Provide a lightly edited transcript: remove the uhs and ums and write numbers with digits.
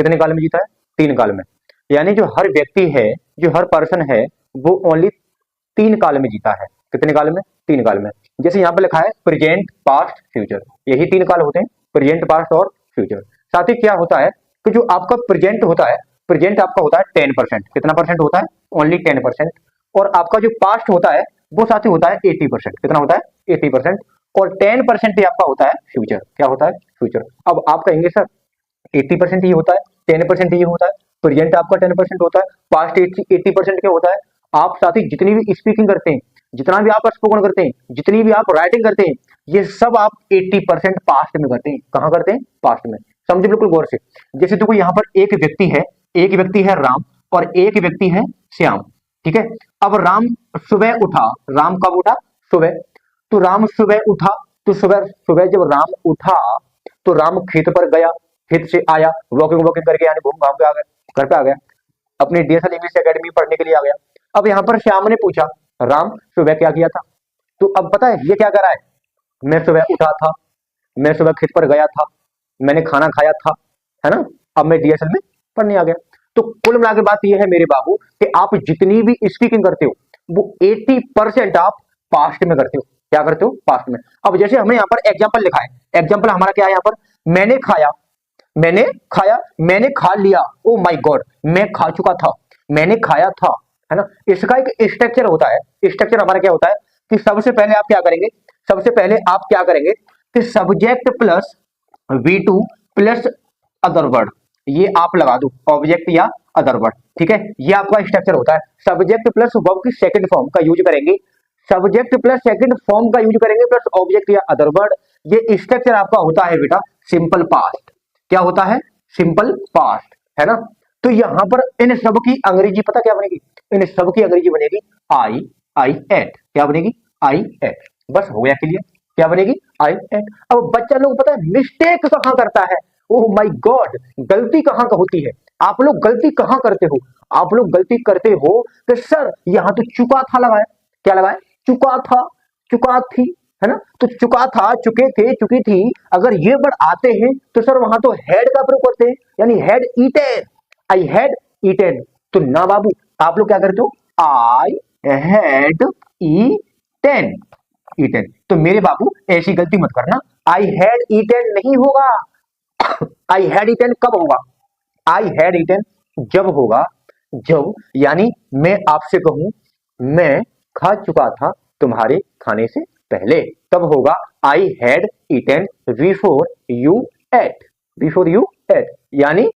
कितने काल में जीता है? 3 काल में। यानी जो हर व्यक्ति है, जो हर पर्सन है, वो ओनली 3 काल में जीता है। कितने काल में? 3 काल में। जैसे यहाँ पे लिखा है प्रेजेंट, पास्ट, फ्यूचर, यही 3 काल होते हैं, प्रेजेंट, पास्ट और फ्यूचर। साथ ही क्या होता है कि जो आपका प्रेजेंट होता है, प्रेजेंट आपका होता है 10%। कितना परसेंट होता है? ओनली 10%। और आपका जो पास्ट होता है वो साथ ही होता है 80%। कितना होता है? 80%। और 10% ही आपका होता है फ्यूचर। क्या होता है? फ्यूचर। अब आप कहेंगे सर 80% ये होता है, 10% ये होता है, प्रेजेंट आपका 10% होता है, पास्ट 80% क्या होता है? आप साथ ही जितनी भी स्पीकिंग करते हैं, जितना भी आप स्पोकन करते हैं, जितनी भी आप राइटिंग करते हैं, ये सब आप 80% पास्ट में करते हैं। कहाँ करते हैं? पास्ट में। समझे बिल्कुल गौर से। जैसे देखो यहाँ पर एक व्यक्ति है, एक व्यक्ति है राम और एक व्यक्ति है श्याम। ठीक है। अब राम सुबह उठा, राम कब उठा? सुबह। तो राम सुबह उठा, तो सुबह सुबह जब राम उठा तो राम खेत पर गया, खेत से आया, वॉकिंग वॉकिंग करके यानी घूम घाम के आ गया, घर पे आ गया, अपनी डीएसएल इंग्लिश एकेडमी पढ़ने के लिए आ गया। अब यहाँ पर श्याम ने पूछा राम सुबह क्या किया था? तो अब पता है ये क्या कर रहा है? मैं सुबह उठा था, मैं सुबह खेत पर गया था, मैंने खाना खाया था, है ना, अब मैं डीएसएल में पढ़ने आ गया। तो कुल मिला के बात ये है मेरे बाबू कि आप जितनी भी स्पीकिंग करते हो वो 80% आप पास्ट में करते हो। क्या करते हो? पास्ट में। अब जैसे हमने यहाँ पर एग्जाम्पल लिखा है, एग्जाम्पल हमारा क्या है यहाँ पर? मैंने खाया, मैंने खाया, मैंने खा लिया, ओ माय गॉड, मैं खा चुका था, मैंने खाया था, है ना। इसका एक स्ट्रक्चर होता है। स्ट्रक्चर हमारा क्या होता है कि सबसे पहले आप क्या करेंगे? सबसे पहले आप क्या करेंगे कि subject plus V2 plus other word, ये आप लगा दो, ऑब्जेक्ट या अदर वर्ड। ठीक है, ये आपका स्ट्रक्चर होता है। सब्जेक्ट प्लस वर्ब की सेकंड फॉर्म का यूज करेंगे, सब्जेक्ट प्लस सेकंड फॉर्म का यूज करेंगे प्लस ऑब्जेक्ट या अदर वर्ड। ये स्ट्रक्चर आपका होता है बेटा सिंपल पास्ट। क्या होता है? सिंपल पास्ट, है ना। तो यहां पर इन सब की अंग्रेजी पता क्या बनेगी? इन सब की अंग्रेजी बनेगी आई एट। क्या बनेगी? आई एट। बस हो गया क्लियर। क्या बनेगी? आई एट। अब बच्चा लोग पता है मिस्टेक कहां करता है? ओह माय गॉड, गलती कहां का होती है? आप लोग गलती कहां करते हो? आप लोग गलती करते हो कि सर यहां तो चुका था लगाया। क्या लगाया? चुका था, चुका थी, है ना। तो चुका था, चुके थे, चुकी थी, अगर ये वर्ड आते हैं तो सर वहां तो हैड का प्रयोग करते हैं, यानी had eaten, I had eaten. तो ना बाबू, आप लोग क्या करते हो? आई हैड ईटेन, ईटेन। तो मेरे बाबू ऐसी गलती मत करना, आई हैड ईटेन नहीं होगा। आई हैड ईटेन कब होगा? आई हैड ईटेन जब होगा, जब यानी मैं आपसे कहूं मैं खा चुका था तुम्हारे खाने से पहले, तब होगा I had eaten before you ate, before you ate. यानी